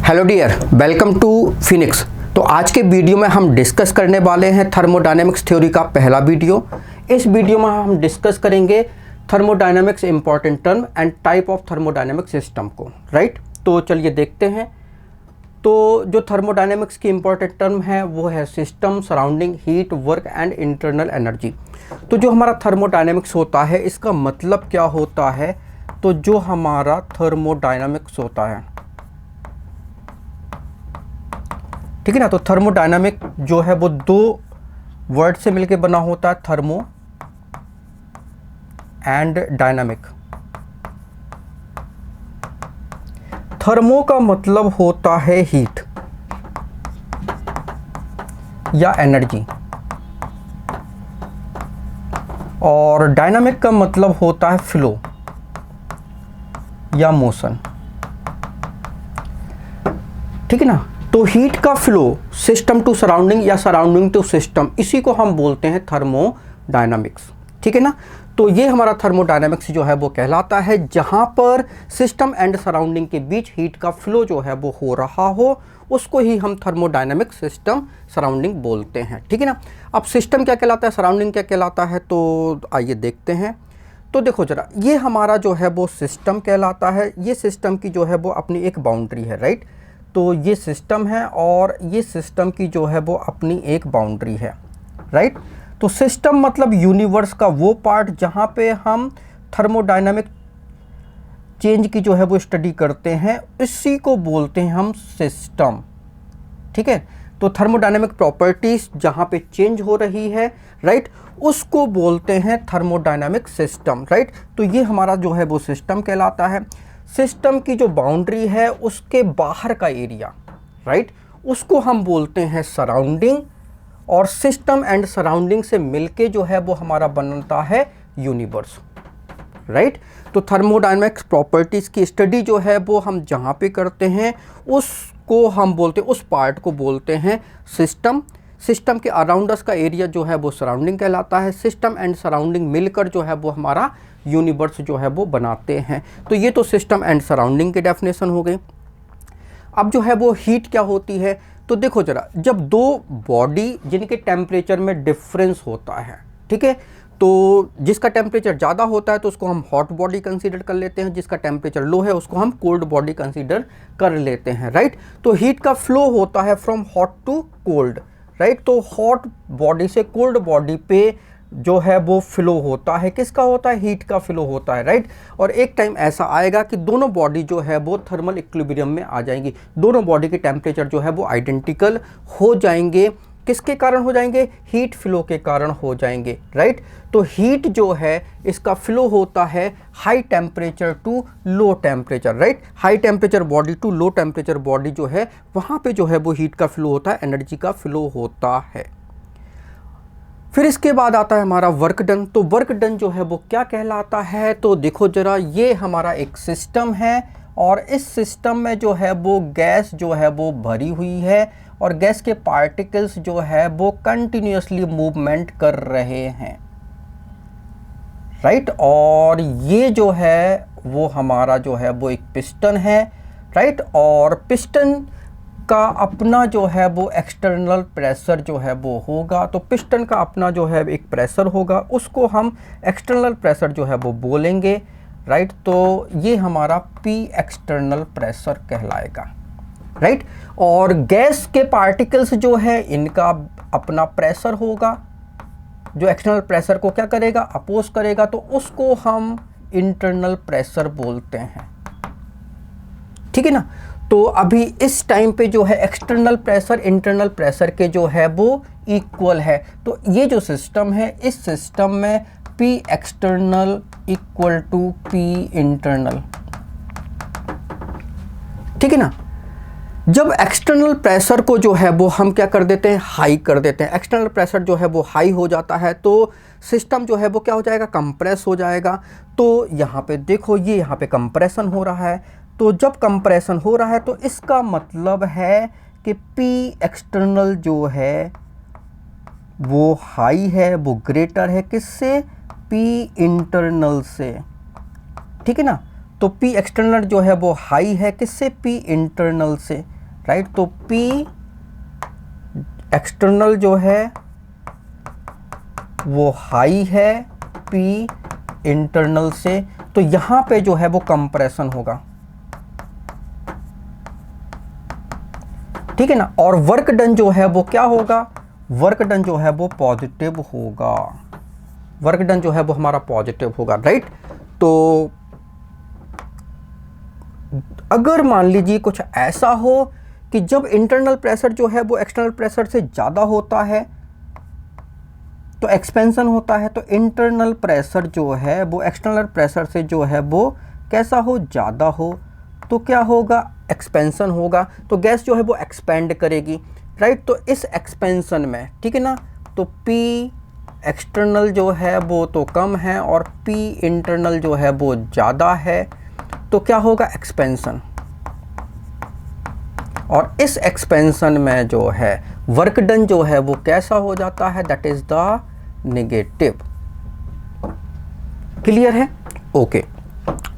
Hello dear, welcome to Phoenix. तो आज के वीडियो में हम डिस्कस करने वाले हैं थर्मोडायनेमिक्स थ्योरी का पहला वीडियो। इस वीडियो में हम डिस्कस करेंगे thermodynamics important term and type of thermodynamic system को, राइट। तो चलिए देखते हैं। तो जो थर्मोडायनेमिक्स की इंपॉर्टेंट टर्म है वो है system, surrounding, heat, work and internal energy. तो जो हमारा थर्मोडायनेमिक्स होता है इसका मतलब क्या होता है? तो जो हमारा थर्मोडायनेमिक्स होता है, ठीक है ना। तो थर्मोडायनामिक जो है वो दो वर्ड से मिलकर बना होता है, थर्मो एंड डायनामिक। थर्मो का मतलब होता है हीट या एनर्जी, और डायनामिक का मतलब होता है फ्लो या मोशन, ठीक है ना। तो हीट का फ्लो सिस्टम टू सराउंडिंग या सराउंडिंग टू सिस्टम, इसी को हम बोलते हैं थर्मोडायनामिक्स, ठीक है ना। तो ये हमारा थर्मोडायनामिक्स जो है वो कहलाता है जहां पर सिस्टम एंड सराउंडिंग के बीच हीट का फ्लो जो है वो हो रहा हो, उसको ही हम थर्मोडायनामिक सिस्टम सराउंडिंग बोलते हैं, ठीक है ना। अब सिस्टम क्या कहलाता है, सराउंडिंग क्या कहलाता है, तो आइए देखते हैं। तो देखो जरा, ये हमारा जो है वो सिस्टम कहलाता है। ये सिस्टम की जो है वो अपनी एक बाउंड्री है, राइट। तो ये सिस्टम है और ये सिस्टम की जो है वो अपनी एक बाउंड्री है, राइट। तो सिस्टम मतलब यूनिवर्स का वो पार्ट जहाँ पे हम थर्मोडायनामिक चेंज की जो है वो स्टडी करते हैं, इसी को बोलते हैं हम सिस्टम, ठीक है। तो थर्मोडायनामिक प्रॉपर्टीज जहाँ पे चेंज हो रही है, राइट, उसको बोलते हैं थर्मोडायनामिक सिस्टम, राइट। तो ये हमारा जो है वो सिस्टम कहलाता है। सिस्टम की जो बाउंड्री है उसके बाहर का एरिया, राइट, उसको हम बोलते हैं सराउंडिंग, और सिस्टम एंड सराउंडिंग से मिलके जो है वो हमारा बनता है यूनिवर्स, राइट। तो थर्मोडायनामिक्स प्रॉपर्टीज़ की स्टडी जो है वो हम जहाँ पे करते हैं उसको हम बोलते हैं, उस पार्ट को बोलते हैं सिस्टम। सिस्टम के अराउंडस का एरिया जो है वो सराउंडिंग कहलाता है। सिस्टम एंड सराउंडिंग मिलकर जो है वो हमारा यूनिवर्स जो है वो बनाते हैं। तो ये तो सिस्टम एंड सराउंडिंग की डेफिनेशन हो गई। अब जो है वो हीट क्या होती है, तो देखो जरा, जब दो बॉडी जिनके टेम्परेचर में डिफरेंस होता है, ठीक है, तो जिसका टेम्परेचर ज़्यादा होता है तो उसको हम हॉट बॉडी कंसीडर कर लेते हैं, जिसका टेम्परेचर लो है उसको हम कोल्ड बॉडी कंसीडर कर लेते हैं, राइट। तो हीट का फ्लो होता है from hot to cold, right. तो हॉट बॉडी से कोल्ड बॉडी पे जो है वो फ्लो होता है, किसका होता है, हीट का फ्लो होता है, राइट। और एक टाइम ऐसा आएगा कि दोनों बॉडी जो है वो थर्मल इक्विलिब्रियम में आ जाएंगी, दोनों बॉडी के टेम्परेचर जो है वो आइडेंटिकल हो जाएंगे। किसके कारण हो जाएंगे, हीट फ्लो के कारण हो जाएंगे, राइट। तो हीट जो है इसका फ्लो होता है high temperature to low temperature, right. High temperature body to low temperature body जो है वहाँ पे जो है वो हीट का फ्लो होता है, एनर्जी का फ्लो होता है। फिर इसके बाद आता है हमारा वर्क डन। तो वर्क डन जो है वो क्या कहलाता है, तो देखो जरा, ये हमारा एक सिस्टम है और इस सिस्टम में जो है वो गैस जो है वो भरी हुई है और गैस के पार्टिकल्स जो है वो कंटिन्यूअसली मूवमेंट कर रहे हैं, राइट। और ये जो है वो हमारा जो है वो एक पिस्टन है, राइट। और पिस्टन का अपना जो है वो एक्सटर्नल प्रेशर जो है वो होगा। तो पिस्टन का अपना जो है एक प्रेशर होगा, उसको हम एक्सटर्नल प्रेशर जो है वो बोलेंगे, राइट। तो ये हमारा पी एक्सटर्नल प्रेशर कहलाएगा, राइट। और गैस के पार्टिकल्स जो है इनका अपना प्रेशर होगा, जो एक्सटर्नल प्रेशर को क्या करेगा, अपोज करेगा, तो उसको हम इंटरनल प्रेशर बोलते हैं, ठीक है ना। तो अभी इस टाइम पे जो है एक्सटर्नल प्रेशर इंटरनल प्रेशर के जो है वो इक्वल है। तो ये जो सिस्टम है, इस सिस्टम में P external equal to P internal, ठीक है ना। जब एक्सटर्नल प्रेशर को जो है वो हम क्या कर देते हैं, हाई कर देते हैं, एक्सटर्नल प्रेशर जो है वो हाई हो जाता है तो सिस्टम जो है वो क्या हो जाएगा, कंप्रेस हो जाएगा। तो यहाँ पे देखो, ये यहाँ पे कंप्रेशन हो रहा है। तो जब कंप्रेशन हो रहा है तो इसका मतलब है कि P एक्सटर्नल जो है वो हाई है, वो ग्रेटर है किससे, P इंटरनल से, ठीक है ना। तो P एक्सटर्नल जो है वो हाई है किससे, P इंटरनल से, राइट। तो P एक्सटर्नल जो है वो हाई है P इंटरनल से, तो यहां पे जो है वो कंप्रेशन होगा, ठीक है ना। और वर्क डन जो है वो क्या होगा, वर्क डन जो है वो पॉजिटिव होगा, वर्क डन जो है वो हमारा पॉजिटिव होगा, राइट। तो अगर मान लीजिए कुछ ऐसा हो कि जब इंटरनल प्रेशर जो है वो एक्सटर्नल प्रेशर से ज़्यादा होता है तो एक्सपेंशन होता है, तो इंटरनल प्रेशर जो है वो एक्सटर्नल प्रेशर से जो है वो कैसा हो, ज़्यादा हो, तो क्या होगा, एक्सपेंशन होगा। तो गैस जो है वो एक्सपेंड करेगी, राइट। तो इस एक्सपेंशन में, ठीक है ना, तो P एक्सटर्नल जो है वो तो कम है और P इंटरनल जो है वो ज़्यादा है, तो क्या होगा, एक्सपेंशन। और इस एक्सपेंशन में जो है वर्क डन जो है वो कैसा हो जाता है, that is the negative. Clear है, ओके।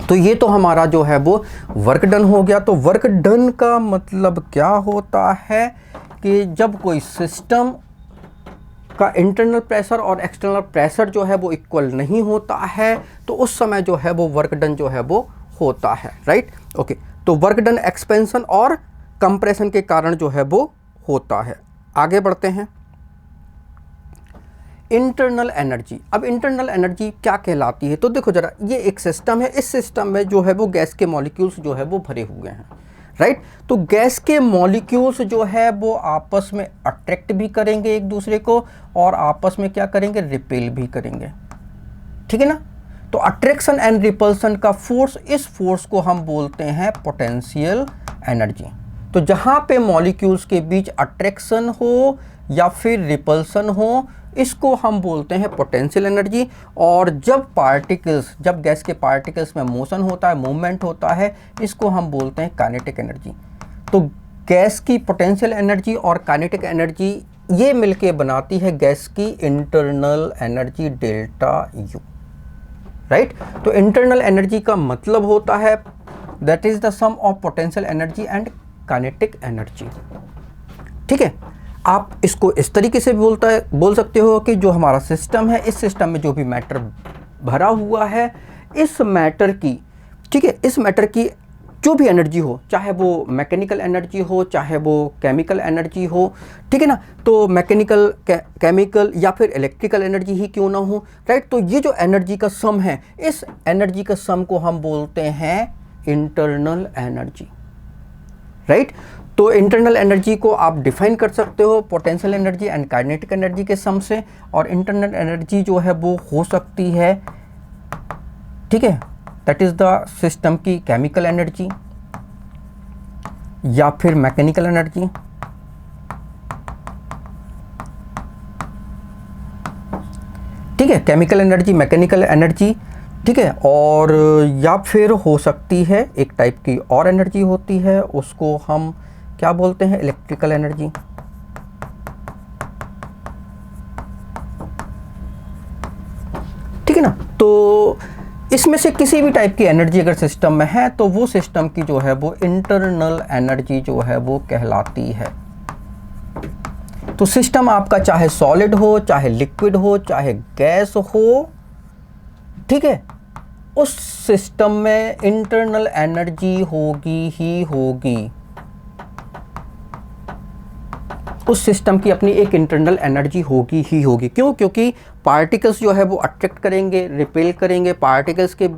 तो ये तो हमारा जो है वो वर्क डन हो गया। तो वर्क डन का मतलब क्या होता है कि जब कोई सिस्टम का इंटरनल प्रेशर और एक्सटर्नल प्रेशर जो है वो इक्वल नहीं होता है, तो उस समय जो है वो वर्क डन जो है वो होता है, राइट, ओके। तो वर्क डन एक्सपेंशन और कंप्रेशन के कारण जो है वो होता है। आगे बढ़ते हैं। इंटरनल एनर्जी, अब इंटरनल एनर्जी क्या कहलाती है, तो देखो जरा, ये एक सिस्टम है, इस सिस्टम में जो है वो गैस के मॉलिक्यूल्स जो है वो भरे हुए हैं, राइट। तो गैस के मॉलिक्यूल्स जो है वो आपस में अट्रैक्ट भी करेंगे एक दूसरे को और आपस में क्या करेंगे, रिपेल भी करेंगे, ठीक है ना। तो अट्रैक्शन एंड रिपल्सन का फोर्स, इस फोर्स को हम बोलते हैं पोटेंशियल एनर्जी। तो जहाँ पे मॉलिक्यूल्स के बीच अट्रैक्शन हो या फिर रिपल्सन हो, इसको हम बोलते हैं पोटेंशियल एनर्जी। और जब पार्टिकल्स, जब गैस के पार्टिकल्स में मोशन होता है, मूवमेंट होता है, इसको हम बोलते हैं काइनेटिक एनर्जी। तो गैस की पोटेंशियल एनर्जी और काइनेटिक एनर्जी ये मिलके बनाती है गैस की internal energy delta U, right. तो इंटरनल एनर्जी का मतलब होता है that is the sum of potential energy and kinetic energy, ठीक है। आप इसको इस तरीके से बोल सकते हो कि जो हमारा सिस्टम है, इस सिस्टम में जो भी मैटर भरा हुआ है, इस मैटर की, ठीक है, इस मैटर की जो भी एनर्जी हो, चाहे वो मैकेनिकल एनर्जी हो, चाहे वो केमिकल एनर्जी हो, ठीक है ना। तो मैकेनिकल, केमिकल या फिर इलेक्ट्रिकल एनर्जी ही क्यों ना हो, राइट। तो ये जो एनर्जी का सम है, इस एनर्जी का सम को हम बोलते हैं इंटरनल एनर्जी, राइट। तो इंटरनल एनर्जी को आप डिफाइन कर सकते हो potential energy and kinetic energy के सम से। और इंटरनल एनर्जी जो है वो हो सकती है, ठीक है, दैट इज द सिस्टम की केमिकल एनर्जी या फिर मैकेनिकल एनर्जी, ठीक है, केमिकल एनर्जी, मैकेनिकल एनर्जी, ठीक है। और या फिर हो सकती है एक टाइप की और एनर्जी होती है, उसको हम क्या बोलते हैं, इलेक्ट्रिकल एनर्जी, ठीक है ना। तो इसमें से किसी भी टाइप की एनर्जी अगर सिस्टम में है तो वो सिस्टम की जो है वो इंटरनल एनर्जी जो है वो कहलाती है। तो सिस्टम आपका चाहे सॉलिड हो, चाहे लिक्विड हो, चाहे गैस हो, ठीक है, उस सिस्टम में इंटरनल एनर्जी होगी ही होगी। उस सिस्टम की अपनी एक इंटरनल एनर्जी होगी ही होगी। क्यों? क्योंकि पार्टिकल्स जो है वो अट्रैक्ट करेंगे, रिपेल करेंगे, पार्टिकल्स के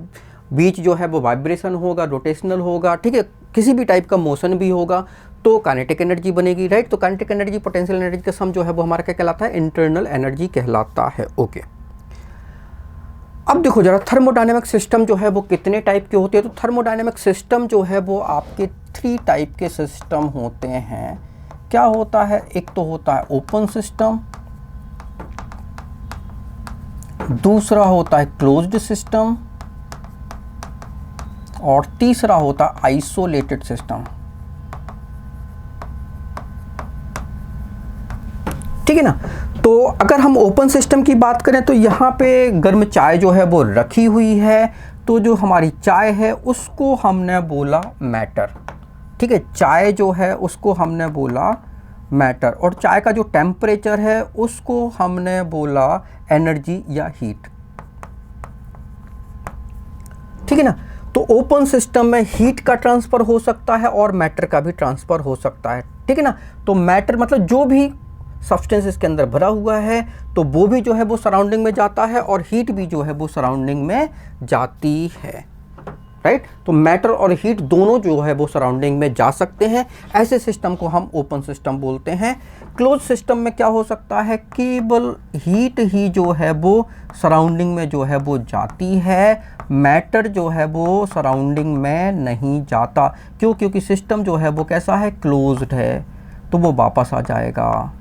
बीच जो है वो वाइब्रेशन होगा, रोटेशनल होगा, ठीक है, किसी भी टाइप का मोशन भी होगा, तो काइनेटिक एनर्जी बनेगी, राइट। तो काइनेटिक एनर्जी पोटेंशियल एनर्जी का सम जो है वो हमारा क्या कहलाता है, इंटरनल एनर्जी कहलाता है, ओके। अब देखो जरा, थर्मोडायनेमिक सिस्टम जो है वो कितने टाइप के होते हैं। तो थर्मोडायनेमिक सिस्टम जो है वो आपके 3 टाइप के सिस्टम होते हैं। क्या होता है, एक तो होता है ओपन सिस्टम, दूसरा होता है क्लोज्ड सिस्टम और तीसरा होता है आइसोलेटेड सिस्टम, ठीक है ना। तो अगर हम ओपन सिस्टम की बात करें तो यहाँ पे गर्म चाय जो है वो रखी हुई है, तो जो हमारी चाय है उसको हमने बोला मैटर, ठीक है, चाय जो है उसको हमने बोला मैटर, और चाय का जो टेम्परेचर है उसको हमने बोला एनर्जी या हीट, ठीक है ना। तो ओपन सिस्टम में हीट का ट्रांसफर हो सकता है और मैटर का भी ट्रांसफर हो सकता है, ठीक है ना। तो मैटर मतलब जो भी सब्सटेंस इसके अंदर भरा हुआ है तो वो भी जो है वो सराउंडिंग में जाता है, और हीट भी जो है वो सराउंडिंग में जाती है, राइट। तो मैटर और हीट दोनों जो है वो सराउंडिंग में जा सकते हैं। ऐसे सिस्टम को हम ओपन सिस्टम बोलते हैं। क्लोज सिस्टम में क्या हो सकता है, केवल हीट ही जो है वो सराउंडिंग में जो है वो जाती है, मैटर जो है वो सराउंडिंग में नहीं जाता। क्यों? क्योंकि सिस्टम जो है वो कैसा है, क्लोज्ड है, तो वो वापस आ जाएगा,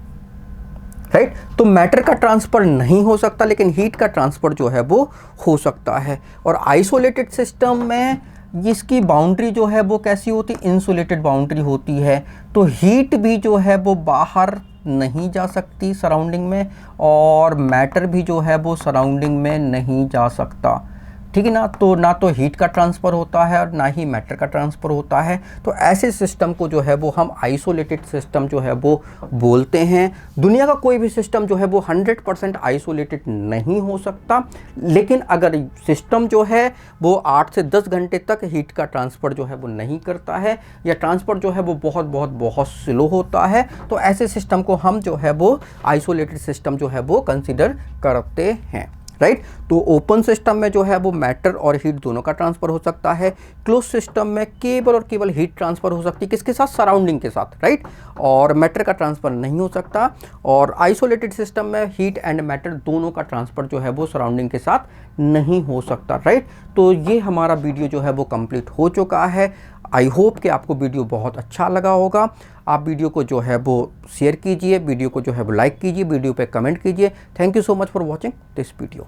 राइट। तो मैटर का ट्रांसफ़र नहीं हो सकता, लेकिन हीट का ट्रांसफ़र जो है वो हो सकता है। और आइसोलेटेड सिस्टम में इसकी बाउंड्री जो है वो कैसी होती, इंसुलेटेड बाउंड्री होती है। तो हीट भी जो है वो बाहर नहीं जा सकती सराउंडिंग में, और मैटर भी जो है वो सराउंडिंग में नहीं जा सकता, ठीक है ना। तो ना तो हीट का ट्रांसफ़र होता है और ना ही मैटर का ट्रांसफ़र होता है। तो ऐसे सिस्टम को जो है वो हम आइसोलेटेड सिस्टम जो है वो बोलते हैं। दुनिया का कोई भी सिस्टम जो है वो 100% आइसोलेटेड नहीं हो सकता, लेकिन अगर सिस्टम जो है वो 8 से 10 घंटे तक हीट का ट्रांसफ़र जो है वो नहीं करता है, या ट्रांसफ़र जो है वो बहुत बहुत बहुत स्लो होता है, तो ऐसे सिस्टम को हम जो है वो आइसोलेटेड सिस्टम जो है वो कंसिडर करते हैं, राइट। तो ओपन सिस्टम में जो है वो मैटर और हीट दोनों का ट्रांसफ़र हो सकता है। क्लोज सिस्टम में केवल और केवल हीट ट्रांसफ़र हो सकती है, किसके साथ, सराउंडिंग के साथ, राइट, और मैटर का ट्रांसफ़र नहीं हो सकता। और आइसोलेटेड सिस्टम में हीट एंड मैटर दोनों का ट्रांसफ़र जो है वो सराउंडिंग के साथ नहीं हो सकता, राइट। तो ये हमारा वीडियो जो है वो कंप्लीट हो चुका है। आई होप कि आपको वीडियो बहुत अच्छा लगा होगा। आप वीडियो को जो है वो शेयर कीजिए, वीडियो को जो है वो लाइक कीजिए, वीडियो पे कमेंट कीजिए। Thank you so much for watching this video.